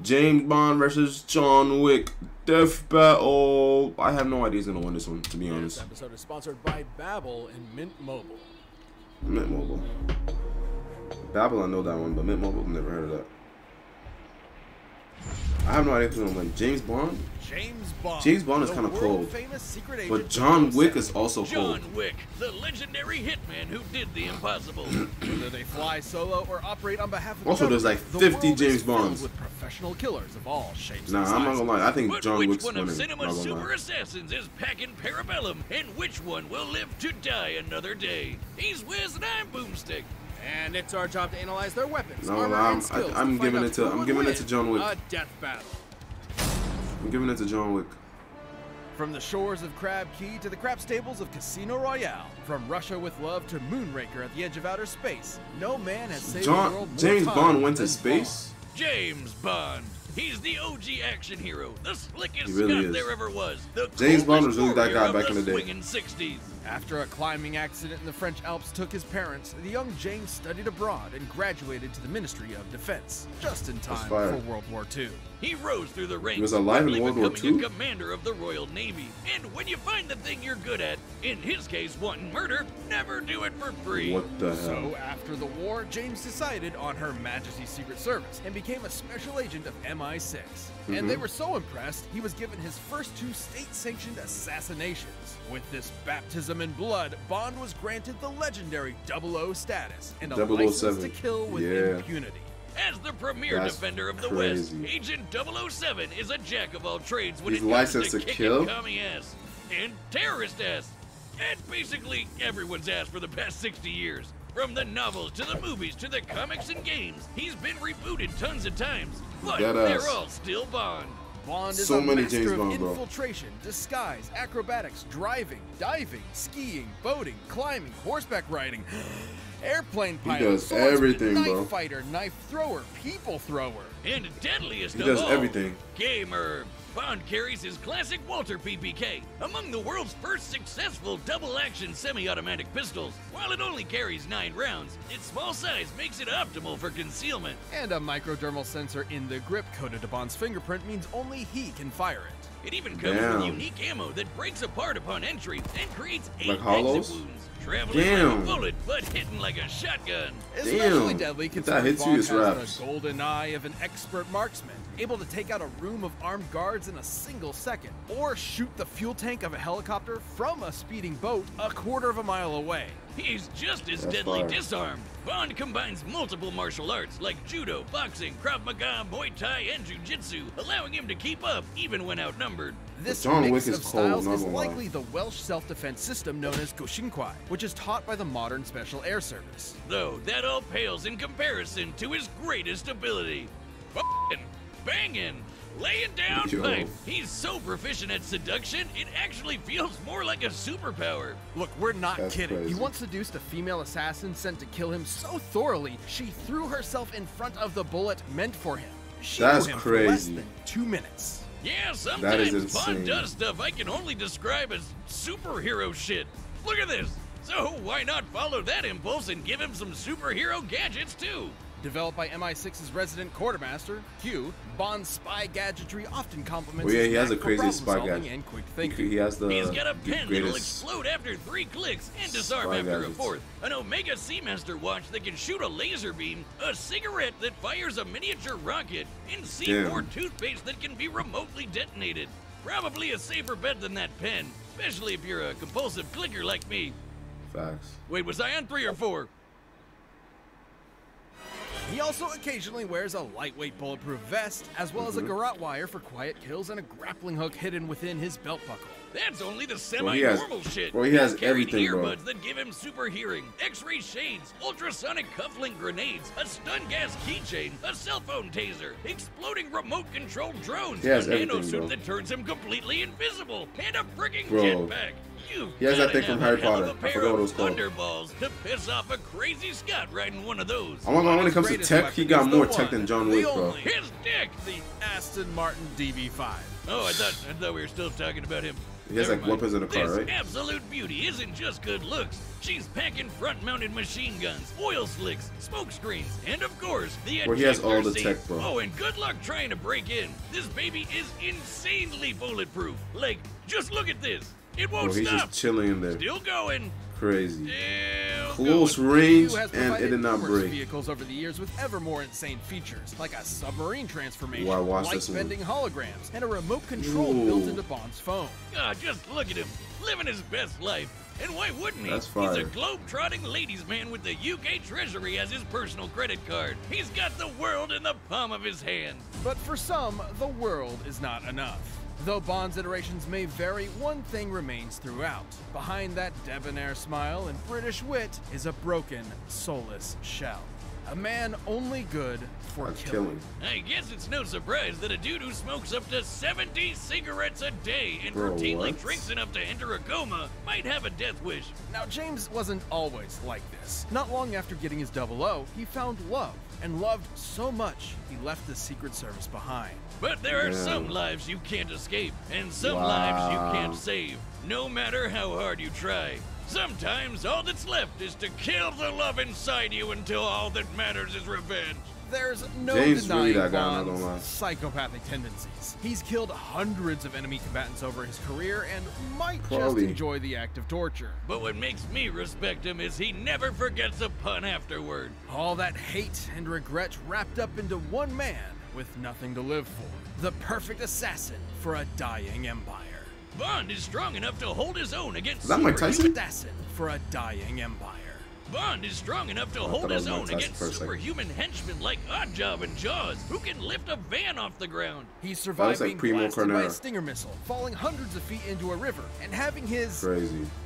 James Bond versus John Wick. Death battle. I have no idea who's gonna win this one, to be honest. This episode is sponsored by Babbel and Mint Mobile. Mint Mobile. Babbel, I know that one, but Mint Mobile, I've never heard of that. I have no idea who's gonna win. James Bond? James Bond. James Bond is kind of cold. But John Wick is also cold. John Wick, the legendary hitman who did the impossible. Whether they fly solo or operate on behalf of also, there's like 50 James Bonds. With professional killers of all shapes. Nah, I'm not gonna lie. I think but John Wick's winning. Which one of cinema's super assassins is packing Parabellum, and which one will live to die another day? He's Wiz and I'm Boomstick. And it's our job to analyze their weapons, No, armor, and skills. I'm giving it to John Wick. A death battle. I'm giving it to John Wick. From the shores of Crab Key to the crap stables of Casino Royale, from Russia with Love to Moonraker at the edge of outer space, no man has saved the world more James time Bond went to than space? Bond. James Bond. He's the OG action hero, the slickest really Scot there ever was. The James Bond was really that guy warrior back in of the day. swinging 60s. After a climbing accident in the French Alps took his parents, the young James studied abroad and graduated to the Ministry of Defense, just in time for World War II. He rose through the ranks, He was alive in World War becoming II? a commander of the Royal Navy. And when you find the thing you're good at, in his case, wanting murder, never do it for free. What the hell? So after the war, James decided on Her Majesty's Secret Service and became a special agent of MI6. And they were so impressed, he was given his first 2 state-sanctioned assassinations. With this baptism in blood, Bond was granted the legendary 00 status and a license to kill with impunity. As the premier defender of the West, Agent 007 is a jack of all trades when it comes to kicking commie ass and terrorist ass, and basically everyone's ass for the past 60 years. From the novels to the movies to the comics and games, he's been rebooted tons of times, but they're all still Bond. Bond is a master of infiltration, disguise, acrobatics, driving, diving, skiing, boating, climbing, horseback riding, airplane pilot, he does everything, knife fighter, knife thrower, people thrower. And deadliest he of does all, everything. Gamer. Bond carries his classic Walter PPK, among the world's first successful double-action semi-automatic pistols. While it only carries 9 rounds, its small size makes it optimal for concealment. And a microdermal sensor in the grip coded to Bond's fingerprint means only he can fire it. It even comes with unique ammo that breaks apart upon entry and creates 8 exit wounds. Traveling like a bullet, but hitting like a shotgun. Especially deadly considering Bond has raps. the golden eye of an expert marksman, able to take out a room of armed guards in a single second, or shoot the fuel tank of a helicopter from a speeding boat a quarter of a mile away. He's just as deadly disarmed. Bond combines multiple martial arts like judo, boxing, Krav Maga, Muay Thai, and Jiu-Jitsu, allowing him to keep up even when outnumbered. This mix of styles is likely the Welsh self-defense system known as Gushinkwai, which is taught by the modern Special Air Service. Though that all pales in comparison to his greatest ability. Banging, laying down pipe. He's so proficient at seduction, it actually feels more like a superpower. Look, we're not kidding. He once seduced a female assassin sent to kill him so thoroughly, she threw herself in front of the bullet meant for him. She knew him for less than 2 minutes. Yeah, sometimes Bond does stuff I can only describe as superhero shit. Look at this. So why not follow that impulse and give him some superhero gadgets too? Developed by MI6's resident quartermaster, Q, Bond's spy gadgetry often complements he has a crazy spy gadget. And quick thinking. He's got a pen that'll explode after 3 clicks and disarm after a 4th, an Omega Seamaster watch that can shoot a laser beam, a cigarette that fires a miniature rocket, and C4 toothpaste that can be remotely detonated. Probably a safer bet than that pen, especially if you're a compulsive clicker like me. Facts. Wait, was I on 3 or 4? He also occasionally wears a lightweight bulletproof vest, as well as a garrote wire for quiet kills and a grappling hook hidden within his belt buckle. That's only the semi-normal shit. He has everything, earbuds that give him super hearing, X-ray shades, ultrasonic cufflink grenades, a stun gas keychain, a cell phone taser, exploding remote-controlled drones, a nanosuit that turns him completely invisible, and a frigging jetpack. He has that thing from Harry Potter. I forgot what it was called. Thunderballs to piss off a crazy Scot riding one of those. Oh my god, when it comes to tech, he got more tech than John Wick, bro. His dick! The Aston Martin DB5. Oh, I thought we were still talking about him. He has like weapons in the car, right? This absolute beauty isn't just good looks. She's packing front-mounted machine guns, oil slicks, smoke screens, and of course, the where he has all the seat. tech, bro. Oh, and good luck trying to break in. This baby is insanely bulletproof. Like, just look at this. It won't he's stop. Just chilling in there. Still going. Crazy. Still Close going. range, and it did not break. Vehicles over the years with ever more insane features, like a submarine transformation, Wow, watch light this one. bending holograms, and a remote control Ooh. built into Bond's phone. Just look at him, living his best life. And why wouldn't he? That's He's fire. a globe-trotting ladies' man with the UK Treasury as his personal credit card. He's got the world in the palm of his hand. But for some, the world is not enough. Though Bond's iterations may vary, one thing remains throughout. Behind that debonair smile and British wit is a broken, soulless shell. A man only good for killing. I guess it's no surprise that a dude who smokes up to 70 cigarettes a day and routinely drinks enough to enter a coma might have a death wish. Now, James wasn't always like this. Not long after getting his 00, he found love, and loved so much he left the Secret Service behind. But there are some lives you can't escape, and some lives you can't save, no matter how hard you try. Sometimes all that's left is to kill the love inside you until all that matters is revenge. There's no James denying really Bond's Bond's psychopathic tendencies. He's killed hundreds of enemy combatants over his career and might just enjoy the act of torture. But what makes me respect him is he never forgets a pun afterward. All that hate and regret wrapped up into one man with nothing to live for. The perfect assassin for a dying empire. Bond is strong enough to hold his own against assassin for a dying empire. Bond is strong enough to hold his own against superhuman henchmen like Oddjob and Jaws, who can lift a van off the ground. He survived being blasted by a Stinger missile, falling hundreds of feet into a river, and having his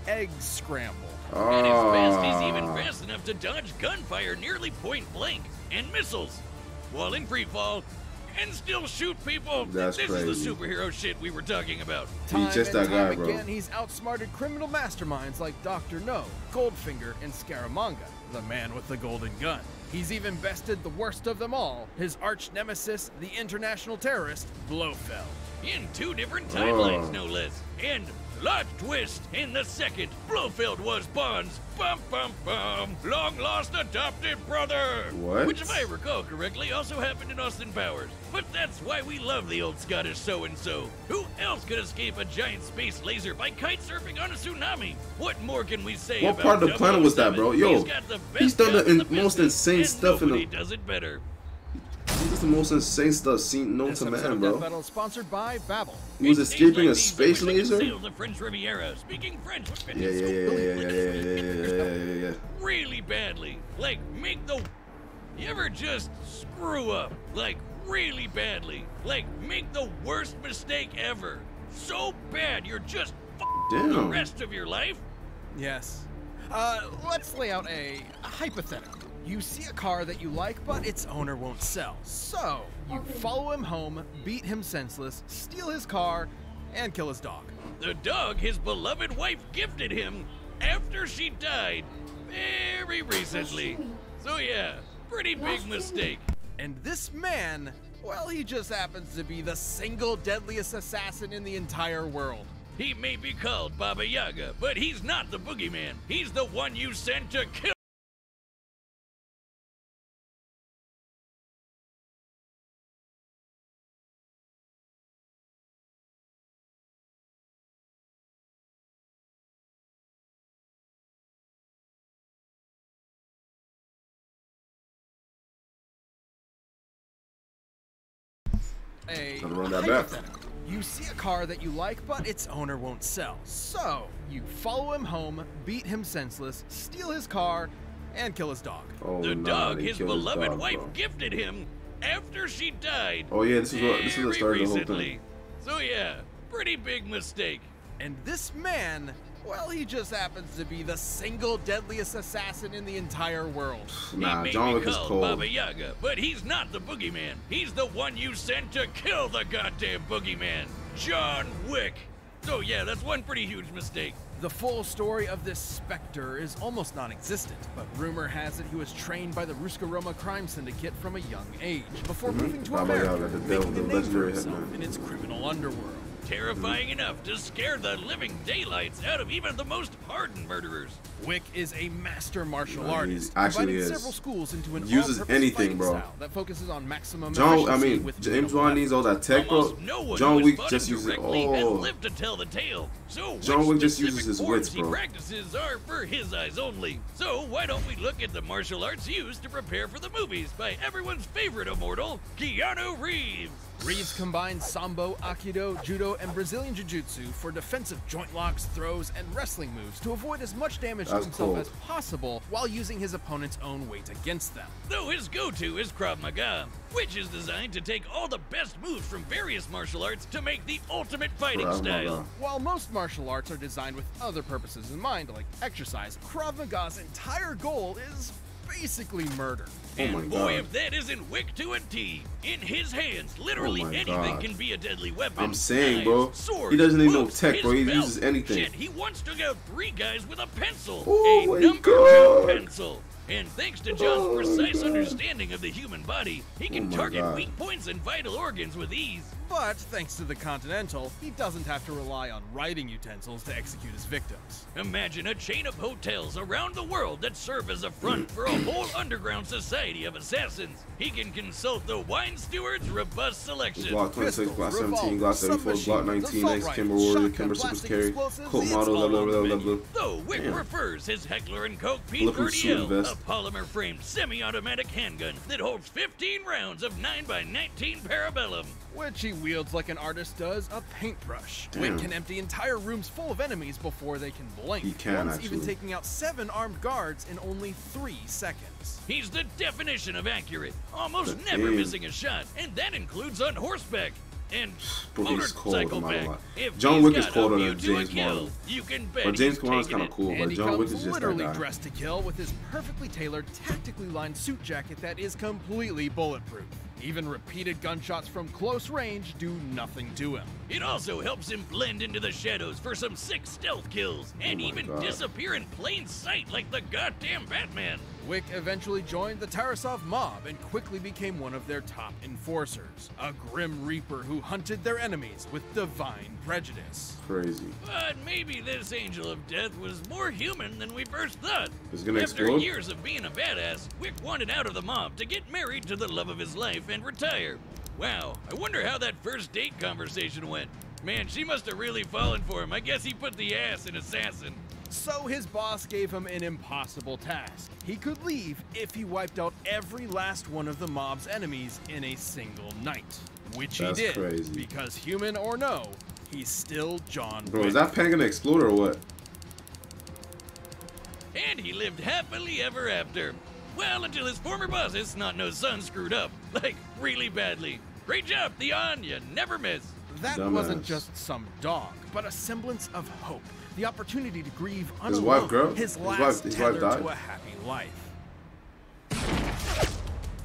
eggs scrambled. At his best, he's even fast enough to dodge gunfire nearly point blank, and missiles, while in free fall, and still shoot people. That's this crazy. is the superhero shit we were talking about. He's just that guy, bro. Again, he's outsmarted criminal masterminds like Dr. No, Goldfinger, and Scaramanga, the man with the golden gun. He's even bested the worst of them all, his arch nemesis, the international terrorist, Blofeld. In 2 different timelines, no less. And plot twist, in the second, Blofeld was Bond's long-lost adopted brother. What? Which, if I recall correctly, also happened in Austin Powers. But that's why we love the old Scottish so-and-so. Who else could escape a giant space laser by kite surfing on a tsunami? What more can we say about What part of the planet was that, bro? Yo, he's done the most insane stuff in the... does it better. This is the most insane stuff seen known to man, bro. Battle sponsored by Babel. He was escaping a space laser? The French Riviera, speaking French. Yeah. Really badly. Like, make the... You ever just screw up? Like, really badly. Like, make the worst mistake ever. So bad, you're just f***ing the rest of your life? Yes. Let's lay out a hypothetical. You see a car that you like, but its owner won't sell. So, you follow him home, beat him senseless, steal his car, and kill his dog. The dog his beloved wife gifted him after she died very recently. So yeah, pretty big mistake. And this man, well, he just happens to be the single deadliest assassin in the entire world. He may be called Baba Yaga, but he's not the boogeyman. He's the one you sent to kill. You see a car that you like, but its owner won't sell. So, you follow him home, beat him senseless, steal his car, and kill his dog. The dog his beloved wife gifted him after she died. Oh yeah, this is the start of the whole thing. So yeah, pretty big mistake. And this man, well, he just happens to be the single deadliest assassin in the entire world. Nah, he John may Wick be is called cold. Baba Yaga, but he's not the boogeyman. He's the one you sent to kill the goddamn boogeyman, John Wick. So yeah, that's one pretty huge mistake. The full story of this specter is almost non-existent, but rumor has it he was trained by the Ruskaroma crime syndicate from a young age, before moving to America, making a name for himself in its criminal underworld. terrifying enough to scare the living daylights out of even the most hardened murderers. Wick is a master martial artist, actually combining several schools into an uses anything, bro. style that focuses on maximum James Bond needs all that tech, bro. John Wick just uses lived to tell the tale. So John Wick just uses his wits, bro. He practices are for his eyes only. So why don't we look at the martial arts used to prepare for the movies by everyone's favorite immortal, Keanu Reeves. Reeves combines Sambo, Aikido, Judo, and Brazilian Jiu-Jitsu for defensive joint locks, throws, and wrestling moves to avoid as much damage to himself as possible while using his opponent's own weight against them. Though his go-to is Krav Maga, which is designed to take all the best moves from various martial arts to make the ultimate fighting style. While most martial arts are designed with other purposes in mind, like exercise, Krav Maga's entire goal is basically murder. And boy, if that isn't Wick to a T. In his hands, literally anything can be a deadly weapon. I'm saying, bro, he doesn't need no tech, bro. He uses anything. Shit, he once took out 3 guys with a pencil. Oh a number 2 pencil. And thanks to John's precise understanding of the human body, he can target weak points and vital organs with ease. But thanks to the Continental, he doesn't have to rely on writing utensils to execute his victims. Imagine a chain of hotels around the world that serve as a front for a whole underground society of assassins. He can consult the wine steward's robust selection. Glock 26, Glock 17, Glock 34, Glock 19, X, Kimber Warrior, Kimber Super Carry, Colt Model, blah. Though Wick prefers his Heckler & Koch P30L, a polymer-framed semi-automatic handgun that holds 15 rounds of 9x19 Parabellum. Which he wields like an artist does a paintbrush. Wick can empty entire rooms full of enemies before they can blink. He can, once even taking out 7 armed guards in only 3 seconds. He's the definition of accurate, almost never missing a shot, and that includes on horseback. And motorcycle back. John Wick is colder than James Bond. You can bet but James Bond is kind of cool, but John Wick is just literally dressed to kill with his perfectly tailored, tactically lined suit jacket that is completely bulletproof. Even repeated gunshots from close range do nothing to him. It also helps him blend into the shadows for some sick stealth kills, and even disappear in plain sight like the goddamn Batman. Wick eventually joined the Tarasov mob and quickly became one of their top enforcers, a grim reaper who hunted their enemies with divine prejudice. Crazy. But maybe this angel of death was more human than we first thought. It's gonna After explode? years of being a badass, Wick wanted out of the mob to get married to the love of his life and retire. Wow, I wonder how that first date conversation went. Man, she must have really fallen for him. I guess he put the ass in assassin. So his boss gave him an impossible task. He could leave if he wiped out every last one of the mob's enemies in a single night. Which he did, because human or no, he's still John Wick. Bro, is that pen gonna explode or what? And he lived happily ever after. Well, until his former boss's snot-nosed son screwed up. Like, really badly. Great job, Theon, you never miss. That wasn't just some dog, but a semblance of hope. The opportunity to grieve his wife, girl. His wife died. To a happy life.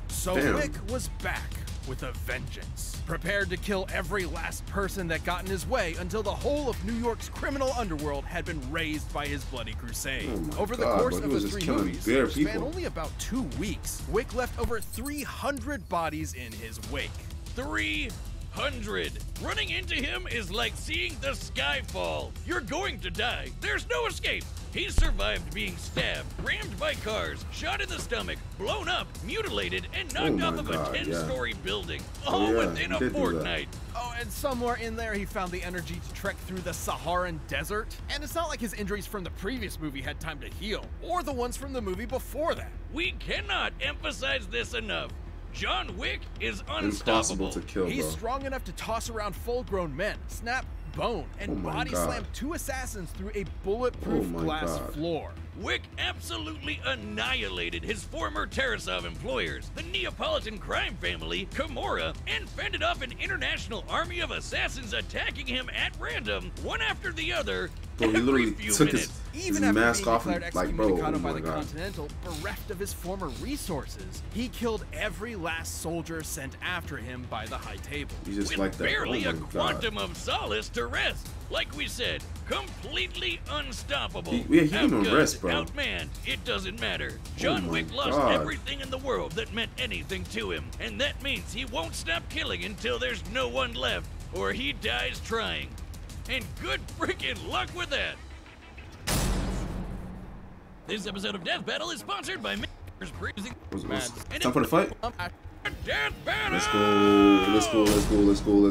So Wick was back with a vengeance, prepared to kill every last person that got in his way until the whole of New York's criminal underworld had been razed by his bloody crusade. Over the course of the 3 movies, which spanned only about 2 weeks, Wick left over 300 bodies in his wake. 300. Running into him is like seeing the sky fall. You're going to die. There's no escape. He's survived being stabbed, rammed by cars, shot in the stomach, blown up, mutilated, and knocked off of a 10-story building, all within a fortnight. Oh, and somewhere in there he found the energy to trek through the Saharan desert. And it's not like his injuries from the previous movie had time to heal, or the ones from the movie before that. We cannot emphasize this enough. John Wick is unstoppable. To kill, He's strong enough to toss around full-grown men, snap bone, and body slam 2 assassins through a bulletproof glass floor. Wick absolutely annihilated his former Tarasov employers, the Neapolitan crime family, Kimura, and fended off an international army of assassins attacking him at random, one after the other. Bro, he literally took his mask off and, like, bro, by the Continental, bereft of his former resources, he killed every last soldier sent after him by the High Table. He's just with like that. Barely a quantum of solace to rest. Like we said, completely unstoppable. He can rest, bro. Outmanned, it doesn't matter. John Wick lost everything in the world that meant anything to him, and that means he won't stop killing until there's no one left. or he dies trying. And good freaking luck with that. This episode of Death Battle is sponsored by Praising Time for the fight? Death Battle! Let's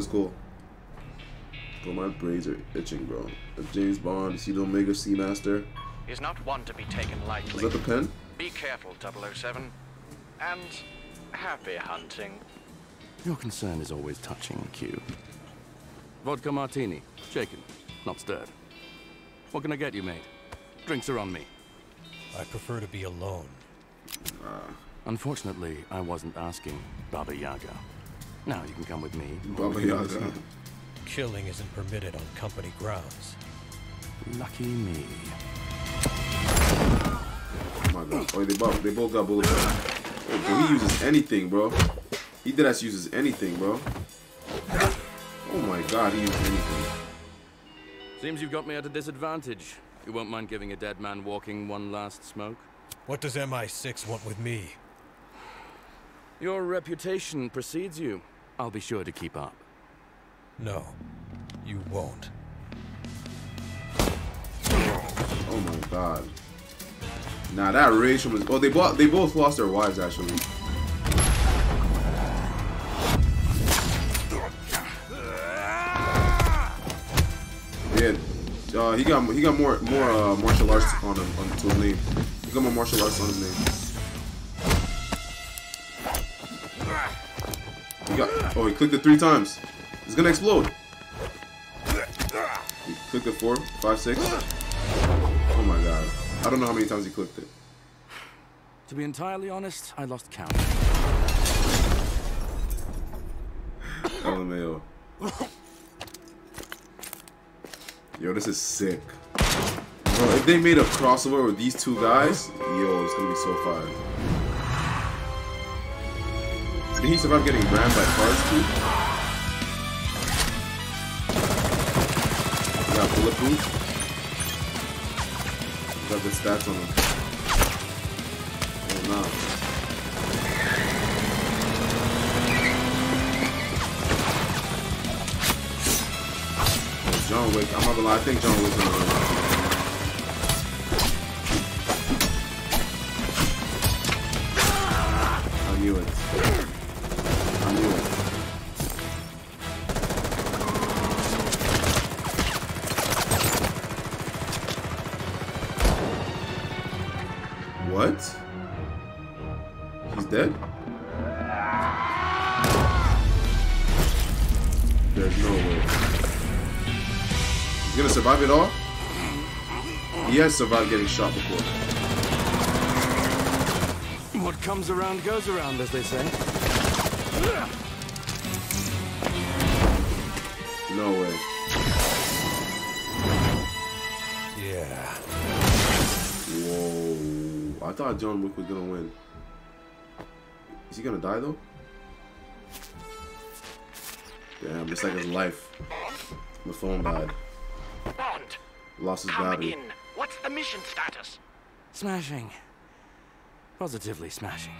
go. Bro, my braids are itching, bro. James Bond, you see the Omega Seamaster? Is not one to be taken lightly. Is that the pen? Be careful, 007. And happy hunting. Your concern is always touching, Q. Vodka martini. Shaken, not stirred. What can I get you, mate? Drinks are on me. I prefer to be alone. Unfortunately, I wasn't asking, Baba Yaga. Now you can come with me. Baba Yaga. Killing isn't permitted on company grounds. Lucky me. Oh my god. Oh, they both got bullets. Oh, bro, he uses anything, bro. He deadass uses anything, bro. Oh my god, he uses anything. Seems you've got me at a disadvantage. You won't mind giving a dead man walking one last smoke? What does MI6 want with me? Your reputation precedes you. I'll be sure to keep up. No, you won't. Oh my god. Nah, that rage was. Oh, they both lost their wives actually. Yeah, he got more martial arts on his name. He got more martial arts on his name. He clicked it 3 times. It's gonna explode. He clicked it 4, 5, 6. Oh my god. I don't know how many times he clicked it. To be entirely honest, I lost count. LMAO. Yo, this is sick. Bro, if they made a crossover with these two guys, yo, it's gonna be so fire. Did he survive getting rammed by cars too? He got bulletproof. He got good stats on him. Oh no. John Wick, I'm not gonna lie, I think John Wick's gonna win. I knew it. What? He's dead? There's no way. He's gonna survive it all? He has survived getting shot before. What comes around goes around, as they say. No way. Yeah. Whoa. I thought John Wick was gonna win. Is he gonna die though? Damn, just like his life. The phone died. Bond, Lost his come battery. in. What's the mission status? Smashing. Positively smashing.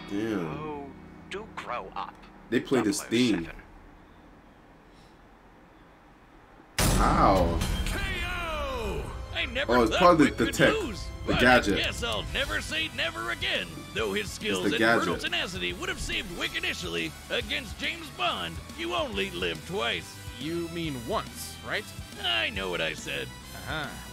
Damn. Oh, do grow up. They played this theme. 007. Ow. KO! I never Oh, it's thought probably Wick the could tech. lose, The but gadget. I guess I'll never say never again. Though his skills the and gadget. brutal tenacity would have saved Wick initially, against James Bond, you only live twice. You mean once, right? I know what I said.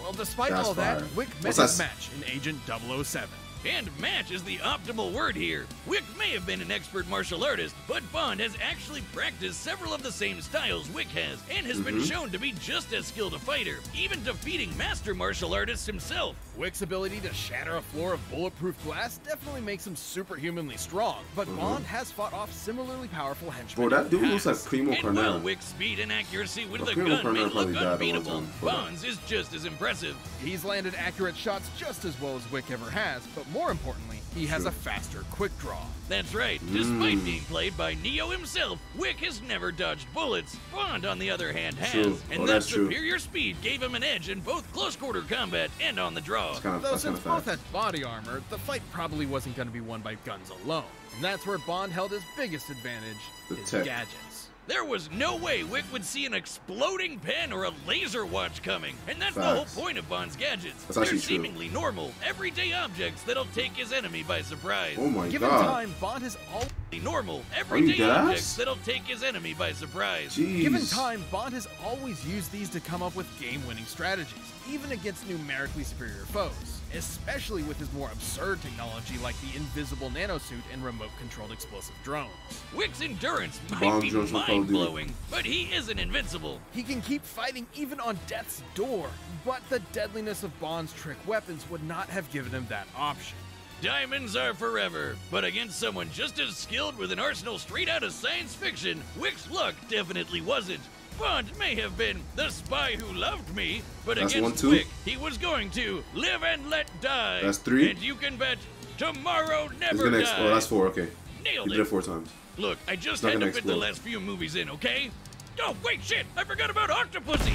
Well, despite That's all that, fire. Wick met What's his that? match in Agent 007. And match is the optimal word here. Wick may have been an expert martial artist, but Bond has actually practiced several of the same styles Wick has, and has been shown to be just as skilled a fighter, even defeating master martial artist himself. Wick's ability to shatter a floor of bulletproof glass definitely makes him superhumanly strong, but Bond has fought off similarly powerful henchmen. Bro, that dude in the looks like past. Primo And while Carnera. Wick's speed and accuracy with But the Primo gun may Carnera probably look died at one unbeatable, time before that. Bond's is just as impressive. He's landed accurate shots just as well as Wick ever has, but more importantly, he has a faster quick draw. That's right. Despite being played by Neo himself, Wick has never dodged bullets. Bond, on the other hand, has. True. And Oh, that that's true. superior speed gave him an edge in both close-quarter combat and on the draw. That's kind Though of since both fact. had body armor, the fight probably wasn't going to be won by guns alone. And that's where Bond held his biggest advantage, his gadgets. There was no way Wick would see an exploding pen or a laser watch coming, and that's the whole point of Bond's gadgets. They're seemingly normal, everyday objects that'll take his enemy by surprise. Oh my Given God. time, Bond has always normal, everyday objects that'll take his enemy by surprise. Jeez. Given time, Bond has always used these to come up with game-winning strategies, even against numerically superior foes, especially with his more absurd technology like the invisible nanosuit and remote-controlled explosive drones. Wick's endurance might be mind-blowing, but he isn't invincible. He can keep fighting even on death's door, but the deadliness of Bond's trick weapons would not have given him that option. Diamonds are forever, but against someone just as skilled with an arsenal straight out of science fiction, Wick's luck definitely wasn't. Bond may have been the spy who loved me, but against Wick, he was going to live and let die. That's 3. And you can bet tomorrow never dies. Oh, that's 4, okay. Nailed it. Did it 4 times. Look, I just had to fit the last few movies in, okay? Oh, wait, shit! I forgot about Octopussy!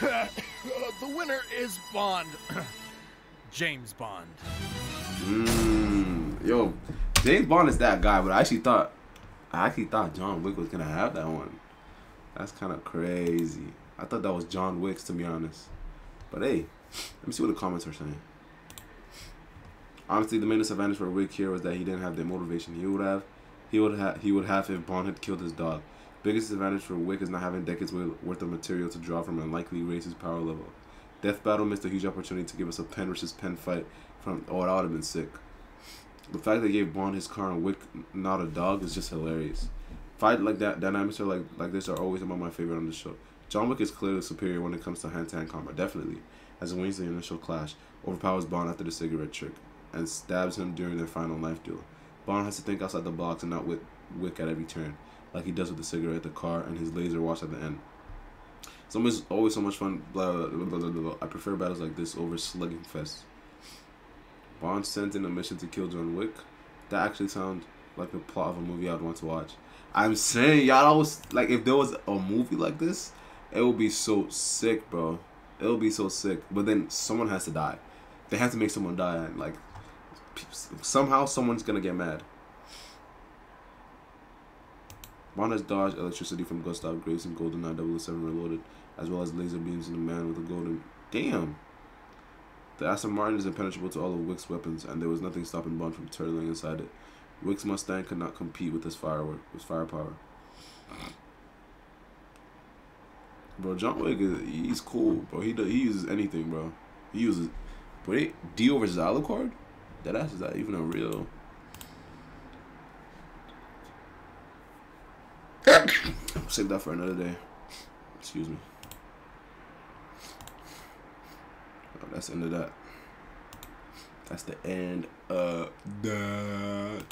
The winner is Bond. James Bond. Yo, James Bond is that guy, but I actually thought John Wick was gonna have that one. That's kind of crazy. I thought that was John Wick's, to be honest. But hey, let me see what the comments are saying. Honestly, the main disadvantage for Wick here was that he didn't have the motivation he would have if Bond had killed his dog. Biggest disadvantage for Wick is not having decades worth of material to draw from and likely raise his power level. Death Battle missed a huge opportunity to give us a pen versus pen fight from. Oh, that would have been sick. The fact they gave Bond his car and Wick not a dog is just hilarious. Fight like that, dynamics are like this are always among my favorite on the show. John Wick is clearly superior when it comes to hand-to-hand combat, definitely, as it wins the initial clash, overpowers Bond after the cigarette trick, and stabs him during their final knife duel. Bond has to think outside the box and not with Wick at every turn, like he does with the cigarette, the car, and his laser watch at the end. It's always so much fun. Blah, blah, blah, blah, blah. I prefer battles like this over slugging fest. Bond sent in a mission to kill John Wick. That actually sounds like the plot of a movie I'd want to watch. I'm saying, y'all always, like, if there was a movie like this, it would be so sick, bro. It would be so sick. But then someone has to die. They have to make someone die, and, like, somehow someone's gonna get mad. Bond has dodged electricity from Gustav Graves and GoldenEye 007 Reloaded, as well as laser beams in the man with a golden... Damn! The Aston Martin is impenetrable to all of Wick's weapons, and there was nothing stopping Bond from turtling inside it. Wick's Mustang could not compete with his firepower. Bro, John Wick, he's cool, bro. He uses anything, bro. He uses... Wait, Dio versus Alucard? That ass, is that even a real... Save that for another day. Excuse me. Oh, that's the end of that. That's the end of that.